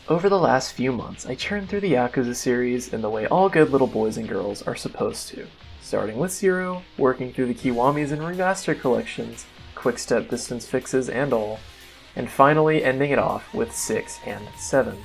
Over the last few months, I churned through the Yakuza series in the way all good little boys and girls are supposed to. Starting with 0, working through the Kiwamis and remaster collections, quick-step distance fixes and all, and finally ending it off with 6 and 7.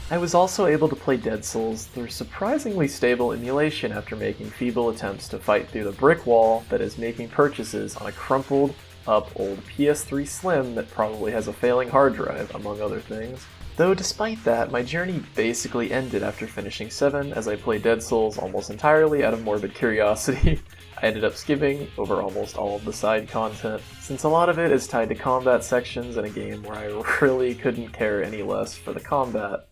I was also able to play Dead Souls through surprisingly stable emulation after making feeble attempts to fight through the brick wall that is making purchases on a crumpled up old PS3 Slim that probably has a failing hard drive, among other things. Though despite that, my journey basically ended after finishing 7 as I played Dead Souls almost entirely out of morbid curiosity. I ended up skipping over almost all of the side content, since a lot of it is tied to combat sections in a game where I really couldn't care any less for the combat.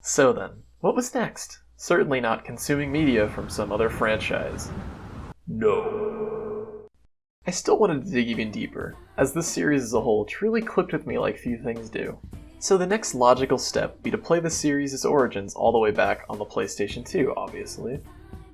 So then, what was next? Certainly not consuming media from some other franchise. No. I still wanted to dig even deeper, as this series as a whole truly clicked with me like few things do. So the next logical step would be to play the series' origins all the way back on the PlayStation 2, obviously.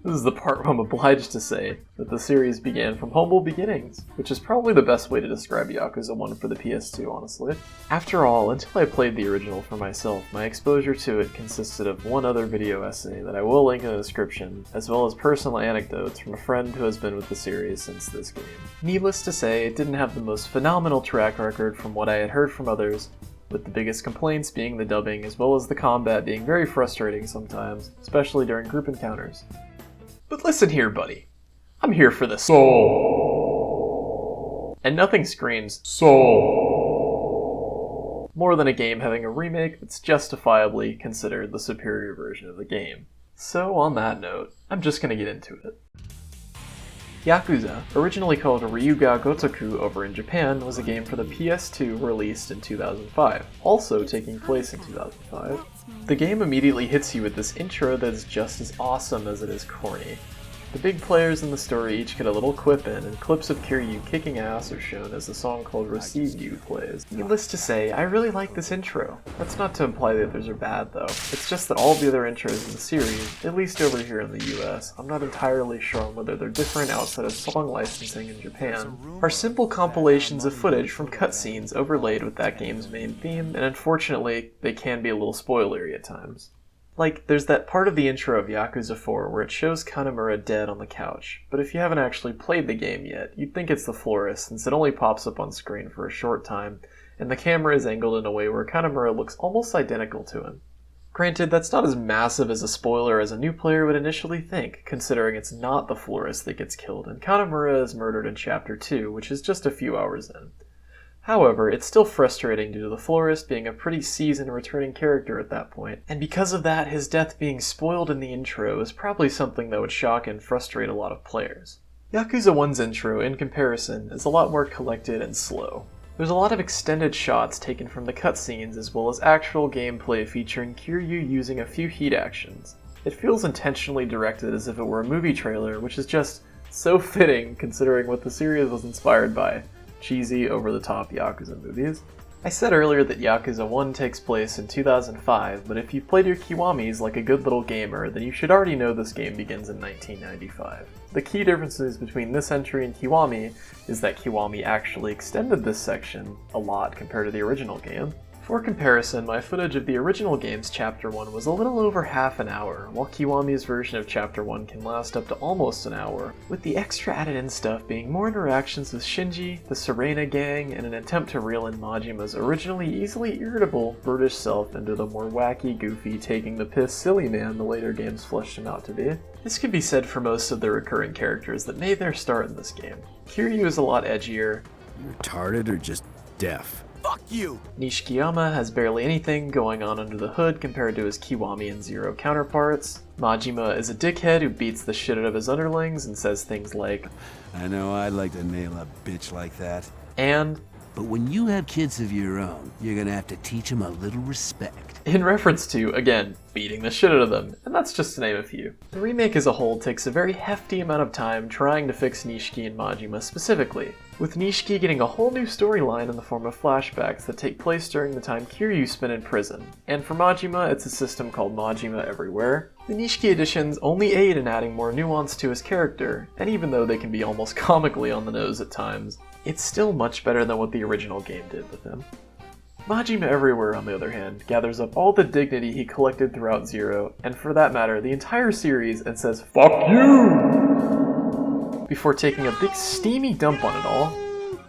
This is the part where I'm obliged to say that the series began from humble beginnings, which is probably the best way to describe Yakuza 1 for the PS2, honestly. After all, until I played the original for myself, my exposure to it consisted of one other video essay that I will link in the description, as well as personal anecdotes from a friend who has been with the series since this game. Needless to say, it didn't have the most phenomenal track record from what I had heard from others, with the biggest complaints being the dubbing as well as the combat being very frustrating sometimes, especially during group encounters. But listen here, buddy. I'm here for the soul. And nothing screams soul more than a game having a remake that's justifiably considered the superior version of the game. So on that note, I'm just gonna get into it. Yakuza, originally called Ryuga Gotoku over in Japan, was a game for the PS2 released in 2005, also taking place in 2005. The game immediately hits you with this intro that is just as awesome as it is corny. The big players in the story each get a little quip in, and clips of Kiryu kicking ass are shown as the song called Receive You plays. Needless to say, I really like this intro. That's not to imply the others are bad though, it's just that all the other intros in the series, at least over here in the US, I'm not entirely sure on whether they're different outside of song licensing in Japan, are simple compilations of footage from cutscenes overlaid with that game's main theme, and unfortunately, they can be a little spoilery at times. Like, there's that part of the intro of Yakuza 4 where it shows Kanamura dead on the couch, but if you haven't actually played the game yet, you'd think it's the florist since it only pops up on screen for a short time, and the camera is angled in a way where Kanamura looks almost identical to him. Granted, that's not as massive as a spoiler as a new player would initially think, considering it's not the florist that gets killed, and Kanamura is murdered in Chapter 2, which is just a few hours in. However, it's still frustrating due to the florist being a pretty seasoned returning character at that point, and because of that, his death being spoiled in the intro is probably something that would shock and frustrate a lot of players. Yakuza 1's intro, in comparison, is a lot more collected and slow. There's a lot of extended shots taken from the cutscenes as well as actual gameplay featuring Kiryu using a few heat actions. It feels intentionally directed as if it were a movie trailer, which is just so fitting considering what the series was inspired by. Cheesy, over-the-top Yakuza movies. I said earlier that Yakuza 1 takes place in 2005, but if you've played your Kiwamis like a good little gamer, then you should already know this game begins in 1995. The key differences between this entry and Kiwami is that Kiwami actually extended this section a lot compared to the original game. For comparison, my footage of the original game's Chapter 1 was a little over half an hour, while Kiwami's version of Chapter 1 can last up to almost an hour, with the extra added-in stuff being more interactions with Shinji, the Serena gang, and an attempt to reel in Majima's originally easily irritable, brutish self into the more wacky, goofy, taking the piss silly man the later games fleshed him out to be. This can be said for most of the recurring characters that made their start in this game. Kiryu is a lot edgier. You retarded or just deaf? Fuck you! Nishikiyama has barely anything going on under the hood compared to his Kiwami and Zero counterparts. Majima is a dickhead who beats the shit out of his underlings and says things like, I know I'd like to nail a bitch like that. And, but when you have kids of your own, you're gonna have to teach them a little respect. in reference to, again, beating the shit out of them, and that's just to name a few. The remake as a whole takes a very hefty amount of time trying to fix Nishiki and Majima specifically, with Nishiki getting a whole new storyline in the form of flashbacks that take place during the time Kiryu spent in prison, and for Majima it's a system called Majima Everywhere. The Nishiki editions only aid in adding more nuance to his character, and even though they can be almost comically on the nose at times, it's still much better than what the original game did with him. Majima Everywhere, on the other hand, gathers up all the dignity he collected throughout Zero, and for that matter, the entire series, and says, "Fuck you!" before taking a big steamy dump on it all.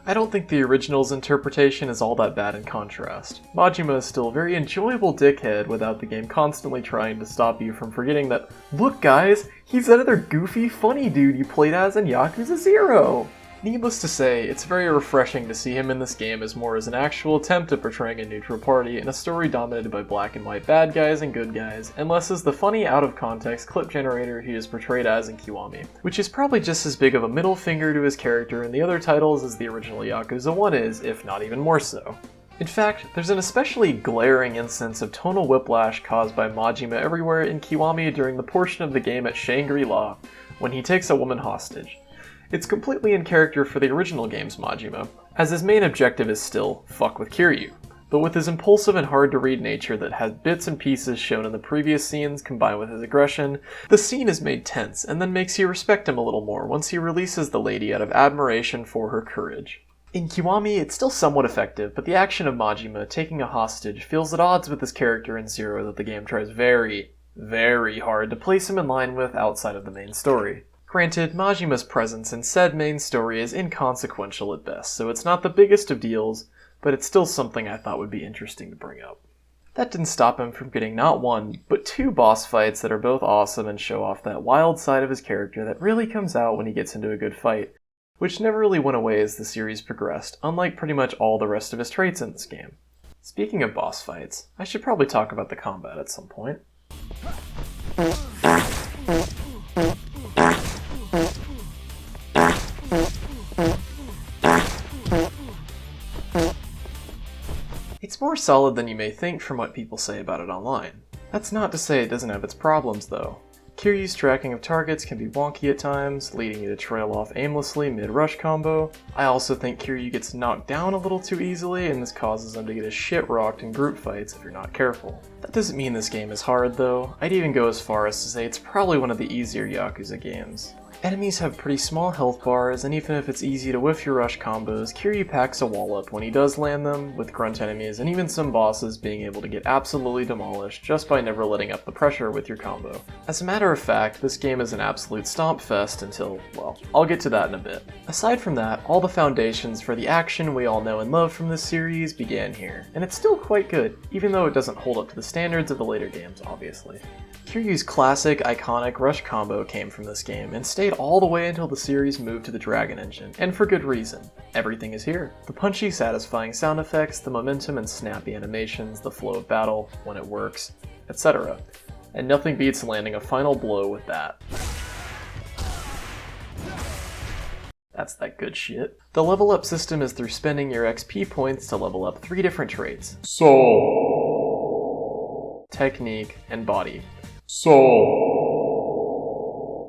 I don't think the original's interpretation is all that bad in contrast. Majima is still a very enjoyable dickhead without the game constantly trying to stop you from forgetting that, look guys, he's that other goofy, funny dude you played as in Yakuza 0! Needless to say, it's very refreshing to see him in this game as more as an actual attempt at portraying a neutral party in a story dominated by black and white bad guys and good guys, and less as the funny out-of-context clip generator he is portrayed as in Kiwami, which is probably just as big of a middle finger to his character in the other titles as the original Yakuza 1 is, if not even more so. In fact, there's an especially glaring instance of tonal whiplash caused by Majima Everywhere in Kiwami during the portion of the game at Shangri-La, when he takes a woman hostage. It's completely in character for the original game's Majima, as his main objective is still fuck with Kiryu. But with his impulsive and hard-to-read nature that has bits and pieces shown in the previous scenes combined with his aggression, the scene is made tense and then makes you respect him a little more once he releases the lady out of admiration for her courage. In Kiwami, it's still somewhat effective, but the action of Majima taking a hostage feels at odds with his character in Zero that the game tries very, very hard to place him in line with outside of the main story. Granted, Majima's presence in said main story is inconsequential at best, so it's not the biggest of deals, but it's still something I thought would be interesting to bring up. That didn't stop him from getting not one, but two boss fights that are both awesome and show off that wild side of his character that really comes out when he gets into a good fight, which never really went away as the series progressed, unlike pretty much all the rest of his traits in this game. Speaking of boss fights, I should probably talk about the combat at some point. It's more solid than you may think from what people say about it online. That's not to say it doesn't have its problems though. Kiryu's tracking of targets can be wonky at times, leading you to trail off aimlessly mid-rush combo. I also think Kiryu gets knocked down a little too easily, and this causes him to get his shit rocked in group fights if you're not careful. That doesn't mean this game is hard though. I'd even go as far as to say it's probably one of the easier Yakuza games. Enemies have pretty small health bars, and even if it's easy to whiff your rush combos, Kiryu packs a wall up when he does land them, with grunt enemies and even some bosses being able to get absolutely demolished just by never letting up the pressure with your combo. As a matter of fact, this game is an absolute stomp fest until, well, I'll get to that in a bit. Aside from that, all the foundations for the action we all know and love from this series began here, and it's still quite good, even though it doesn't hold up to the standards of the later games, obviously. Kiryu's classic, iconic rush combo came from this game, and stayed all the way until the series moved to the Dragon Engine, and for good reason. Everything is here. The punchy, satisfying sound effects, the momentum and snappy animations, the flow of battle, when it works, etc. And nothing beats landing a final blow with that. That's that good shit. The level up system is through spending your XP points to level up 3 different traits: Soul, Technique, and Body. Soul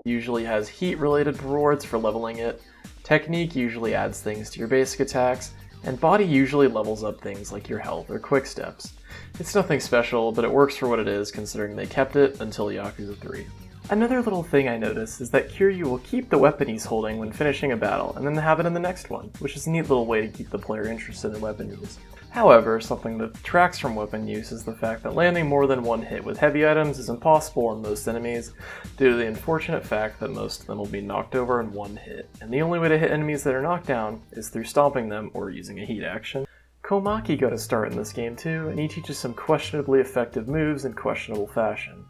usually has heat-related rewards for leveling it, Technique usually adds things to your basic attacks, and Body usually levels up things like your health or quick steps. It's nothing special, but it works for what it is considering they kept it until Yakuza 3. Another little thing I noticed is that Kiryu will keep the weapon he's holding when finishing a battle, and then have it in the next one, which is a neat little way to keep the player interested in weapon use. However, something that detracts from weapon use is the fact that landing more than one hit with heavy items is impossible on most enemies, due to the unfortunate fact that most of them will be knocked over in one hit, and the only way to hit enemies that are knocked down is through stomping them or using a heat action. Komaki got a start in this game too, and he teaches some questionably effective moves in questionable fashion.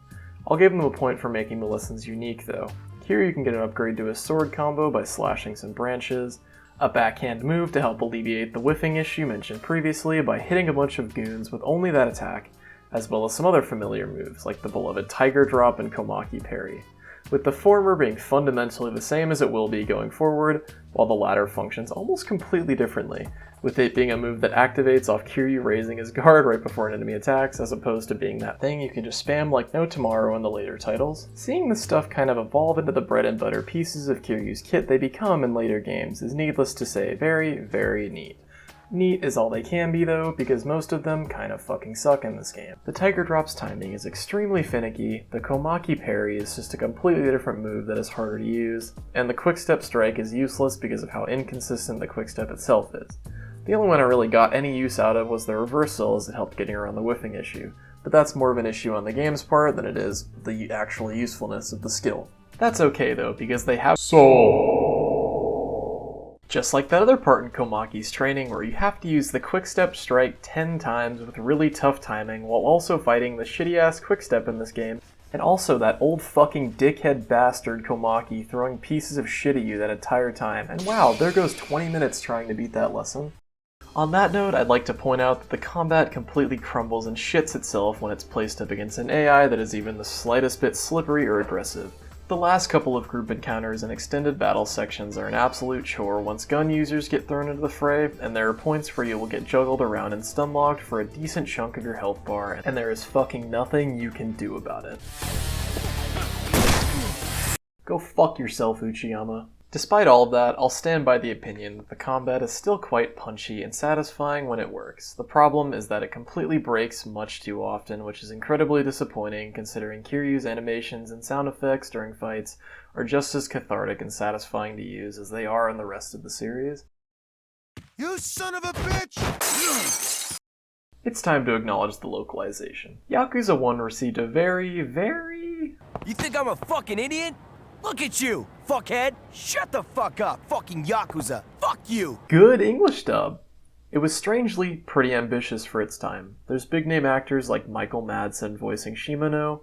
I'll give him a point for making the lessons unique though. Here you can get an upgrade to his sword combo by slashing some branches, a backhand move to help alleviate the whiffing issue mentioned previously by hitting a bunch of goons with only that attack, as well as some other familiar moves like the beloved Tiger Drop and Komaki Parry, with the former being fundamentally the same as it will be going forward, while the latter functions almost completely differently, with it being a move that activates off Kiryu raising his guard right before an enemy attacks, as opposed to being that thing you can just spam like no tomorrow in the later titles. Seeing this stuff kind of evolve into the bread and butter pieces of Kiryu's kit they become in later games is needless to say very, very neat. Neat is all they can be though, because most of them kind of fucking suck in this game. The Tiger Drop's timing is extremely finicky, the Komaki Parry is just a completely different move that is harder to use, and the Quickstep Strike is useless because of how inconsistent the Quickstep itself is. The only one I really got any use out of was the reversal, as it helped getting around the whiffing issue, but that's more of an issue on the game's part than it is the actual usefulness of the skill. That's okay though, because they have soul. Just like that other part in Komaki's training where you have to use the quick-step strike 10 times with really tough timing while also fighting the shitty-ass quick-step in this game, and also that old fucking dickhead bastard Komaki throwing pieces of shit at you that entire time, and wow, there goes 20 minutes trying to beat that lesson. On that note, I'd like to point out that the combat completely crumbles and shits itself when it's placed up against an AI that is even the slightest bit slippery or aggressive. The last couple of group encounters and extended battle sections are an absolute chore once gun users get thrown into the fray, and there are points where you will get juggled around and stun-locked for a decent chunk of your health bar, and there is fucking nothing you can do about it. Go fuck yourself, Uchiyama. Despite all of that, I'll stand by the opinion that the combat is still quite punchy and satisfying when it works. The problem is that it completely breaks much too often, which is incredibly disappointing considering Kiryu's animations and sound effects during fights are just as cathartic and satisfying to use as they are in the rest of the series. You son of a bitch! It's time to acknowledge the localization. Yakuza 1 received a very... You think I'm a fucking idiot? Look at you, fuckhead! Shut the fuck up, fucking Yakuza! Fuck you! good English dub. It was strangely pretty ambitious for its time. There's big name actors like Michael Madsen voicing Shimano,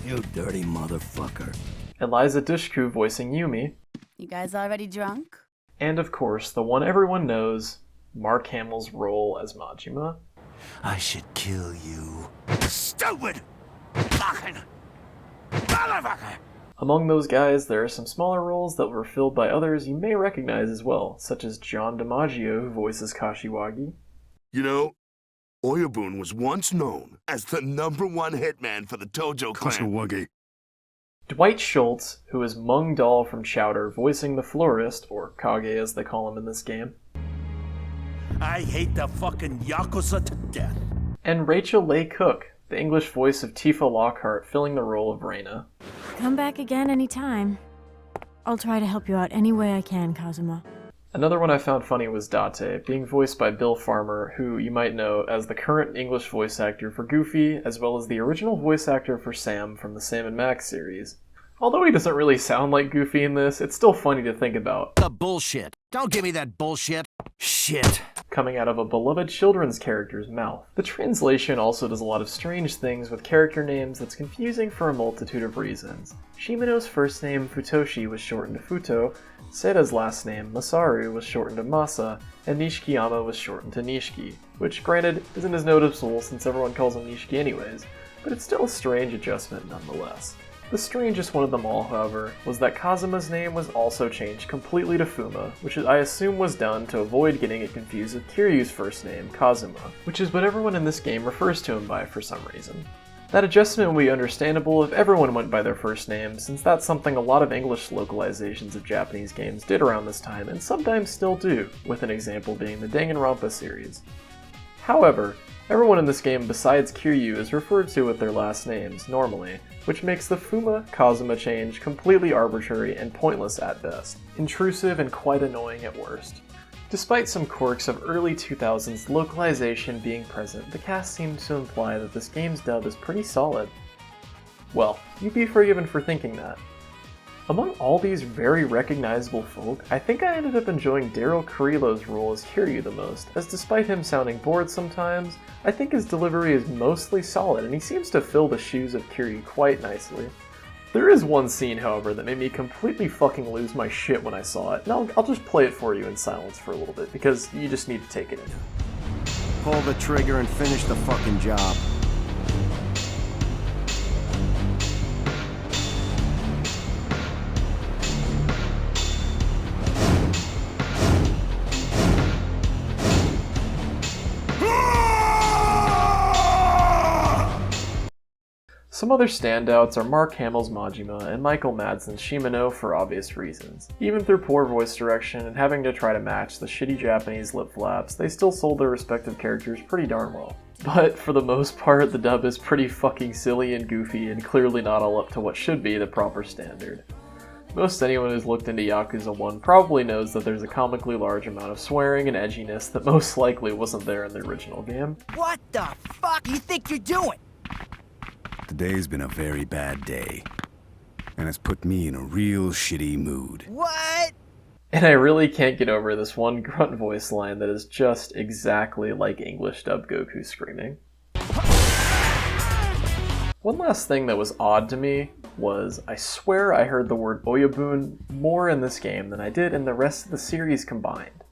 You dirty motherfucker. Eliza Dushku voicing Yumi, You guys already drunk? and of course, the one everyone knows, Mark Hamill's role as Majima. I should kill you. Stupid! Fucking motherfucker! Among those guys, there are some smaller roles that were filled by others you may recognize as well, such as John DiMaggio, who voices Kashiwagi, You know, Oyabun was once known as the #1 hitman for the Tojo clan. Dwight Schultz, who is Mung Dahl from Chowder, voicing the florist, or Kage as they call him in this game, I hate the fucking Yakuza to death. and Rachel Leigh Cook, the English voice of Tifa Lockhart, filling the role of Reina. Come back again anytime. I'll try to help you out any way I can, Kazuma. Another one I found funny was Date, being voiced by Bill Farmer, who you might know as the current English voice actor for Goofy, as well as the original voice actor for Sam from the Sam & Max series. Although he doesn't really sound like Goofy in this, it's still funny to think about. The bullshit. Don't give me that bullshit. Shit. Coming out of a beloved children's character's mouth. The translation also does a lot of strange things with character names that's confusing for a multitude of reasons. Shimano's first name, Futoshi, was shortened to Futo, Seda's last name, Masaru, was shortened to Masa, and Nishikiyama was shortened to Nishiki, which, granted, isn't as noticeable since everyone calls him Nishiki anyways, but it's still a strange adjustment nonetheless. The strangest one of them all, however, was that Kazuma's name was also changed completely to Fuma, which I assume was done to avoid getting it confused with Kiryu's first name, Kazuma, which is what everyone in this game refers to him by for some reason. That adjustment would be understandable if everyone went by their first name, since that's something a lot of English localizations of Japanese games did around this time, and sometimes still do, with an example being the Danganronpa series. However, everyone in this game besides Kiryu is referred to with their last names, normally, which makes the Fuma-Kazuma change completely arbitrary and pointless at best, intrusive and quite annoying at worst. Despite some quirks of early 2000s localization being present, the cast seems to imply that this game's dub is pretty solid. Well, you'd be forgiven for thinking that. Among all these very recognizable folk, I think I ended up enjoying Daryl Carrillo's role as Kiryu the most, as despite him sounding bored sometimes, I think his delivery is mostly solid and he seems to fill the shoes of Kiryu quite nicely. There is one scene, however, that made me completely fucking lose my shit when I saw it, and I'll just play it for you in silence for a little bit, because you just need to take it in. Pull the trigger and finish the fucking job. Some other standouts are Mark Hamill's Majima and Michael Madsen's Shimano for obvious reasons. Even through poor voice direction and having to try to match the shitty Japanese lip flaps, they still sold their respective characters pretty darn well. But for the most part, the dub is pretty fucking silly and goofy and clearly not all up to what should be the proper standard. Most anyone who's looked into Yakuza 1 probably knows that there's a comically large amount of swearing and edginess that most likely wasn't there in the original game. What the fuck do you think you're doing? Today's been a very bad day, and it's put me in a real shitty mood. What? And I really can't get over this one grunt voice line that is just exactly like English dub Goku screaming. One last thing that was odd to me was I swear I heard the word Oyabun more in this game than I did in the rest of the series combined.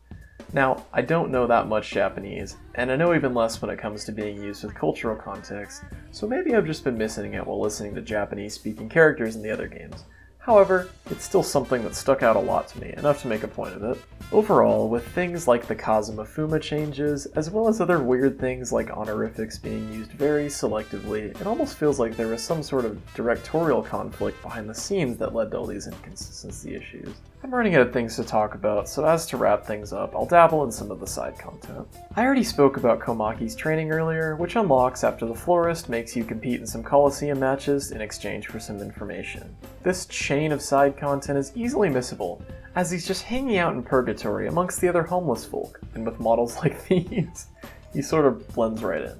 Now, I don't know that much Japanese, and I know even less when it comes to being used with cultural context, so maybe I've just been missing it while listening to Japanese-speaking characters in the other games. However, it's still something that stuck out a lot to me, enough to make a point of it. Overall, with things like the Kazuma Fuma changes, as well as other weird things like honorifics being used very selectively, it almost feels like there was some sort of directorial conflict behind the scenes that led to all these inconsistency issues. I'm running out of things to talk about, so as to wrap things up, I'll dabble in some of the side content. I already spoke about Komaki's training earlier, which unlocks after the florist makes you compete in some Coliseum matches in exchange for some information. This chain of side content is easily missable, as he's just hanging out in purgatory amongst the other homeless folk, and with models like these, he sort of blends right in.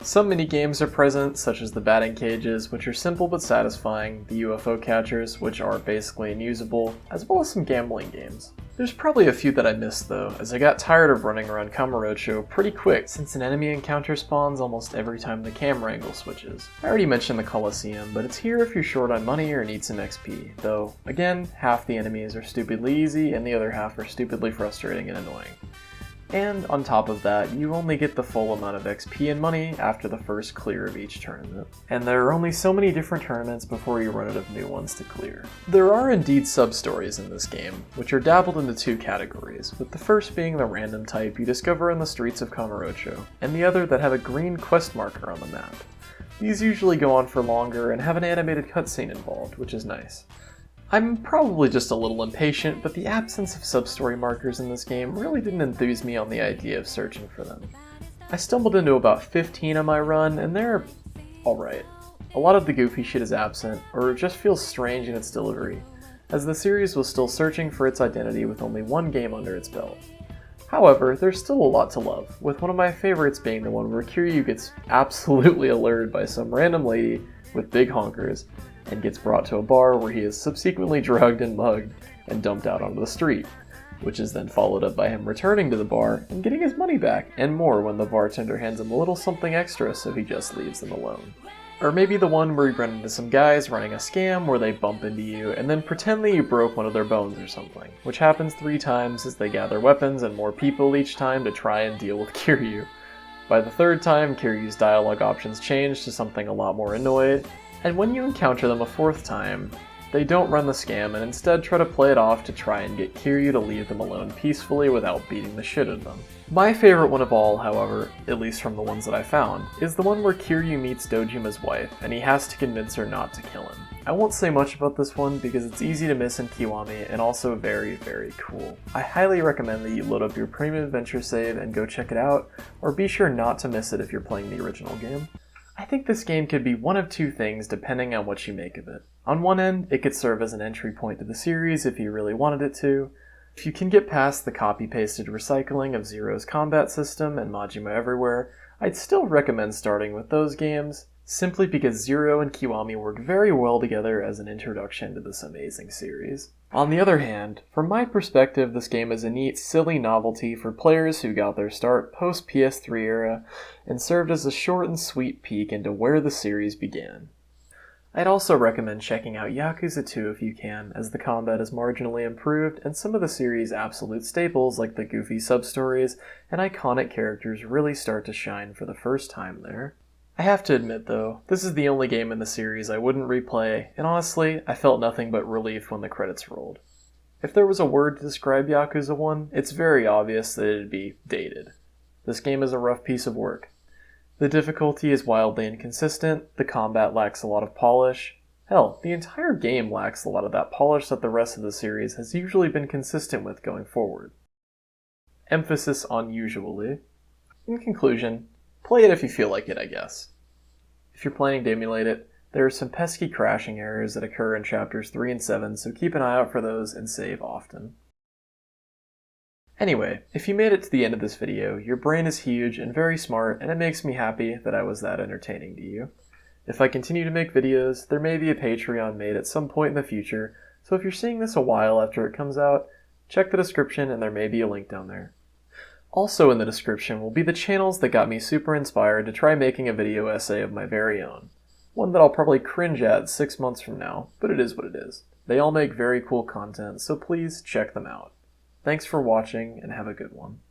Some minigames are present, such as the batting cages, which are simple but satisfying, the UFO catchers, which are basically unusable, as well as some gambling games. There's probably a few that I missed though, as I got tired of running around Kamurocho pretty quick since an enemy encounter spawns almost every time the camera angle switches. I already mentioned the Coliseum, but it's here if you're short on money or need some XP, though, again, half the enemies are stupidly easy and the other half are stupidly frustrating and annoying. And on top of that, you only get the full amount of XP and money after the first clear of each tournament. And there are only so many different tournaments before you run out of new ones to clear. There are indeed sub-stories in this game, which are dabbled into two categories, with the first being the random type you discover in the streets of Kamurocho, and the other that have a green quest marker on the map. These usually go on for longer and have an animated cutscene involved, which is nice. I'm probably just a little impatient, but the absence of sub-story markers in this game really didn't enthuse me on the idea of searching for them. I stumbled into about 15 on my run, and they're alright. A lot of the goofy shit is absent, or it just feels strange in its delivery, as the series was still searching for its identity with only one game under its belt. However, there's still a lot to love, with one of my favorites being the one where Kiryu gets absolutely alerted by some random lady with big honkers, and gets brought to a bar where he is subsequently drugged and mugged and dumped out onto the street, which is then followed up by him returning to the bar and getting his money back and more when the bartender hands him a little something extra so he just leaves them alone. Or maybe the one where you run into some guys running a scam where they bump into you and then pretend that you broke one of their bones or something, which happens 3 times as they gather weapons and more people each time to try and deal with Kiryu. By the 3rd time, Kiryu's dialogue options change to something a lot more annoyed, and when you encounter them a 4th time, they don't run the scam and instead try to play it off to try and get Kiryu to leave them alone peacefully without beating the shit out of them. My favorite one of all, however, at least from the ones that I found, is the one where Kiryu meets Dojima's wife and he has to convince her not to kill him. I won't say much about this one because it's easy to miss in Kiwami and also very, very cool. I highly recommend that you load up your Premium Adventure save and go check it out, or be sure not to miss it if you're playing the original game. I think this game could be one of 2 things depending on what you make of it. On one end, it could serve as an entry point to the series if you really wanted it to. If you can get past the copy-pasted recycling of Zero's combat system and Majima Everywhere, I'd still recommend starting with those games, simply because Zero and Kiwami work very well together as an introduction to this amazing series. On the other hand, from my perspective, this game is a neat, silly novelty for players who got their start post-PS3 era and served as a short and sweet peek into where the series began. I'd also recommend checking out Yakuza 2 if you can, as the combat is marginally improved and some of the series' absolute staples like the goofy sub-stories and iconic characters really start to shine for the first time there. I have to admit though, this is the only game in the series I wouldn't replay, and honestly, I felt nothing but relief when the credits rolled. If there was a word to describe Yakuza 1, it's very obvious that it'd be dated. This game is a rough piece of work. The difficulty is wildly inconsistent, the combat lacks a lot of polish. Hell, the entire game lacks a lot of that polish that the rest of the series has usually been consistent with going forward. Emphasis on usually. In conclusion, play it if you feel like it, I guess. If you're planning to emulate it, There are some pesky crashing errors that occur in chapters 3 and 7, so keep an eye out for those and save often. Anyway, if you made it to the end of this video, your brain is huge and very smart, and it makes me happy that I was that entertaining to you. If I continue to make videos, there may be a Patreon made at some point in the future, so if you're seeing this a while after it comes out, check the description and there may be a link down there. Also in the description will be the channels that got me super inspired to try making a video essay of my very own. One that I'll probably cringe at 6 months from now, but it is what it is. They all make very cool content, so please check them out. Thanks for watching and have a good one.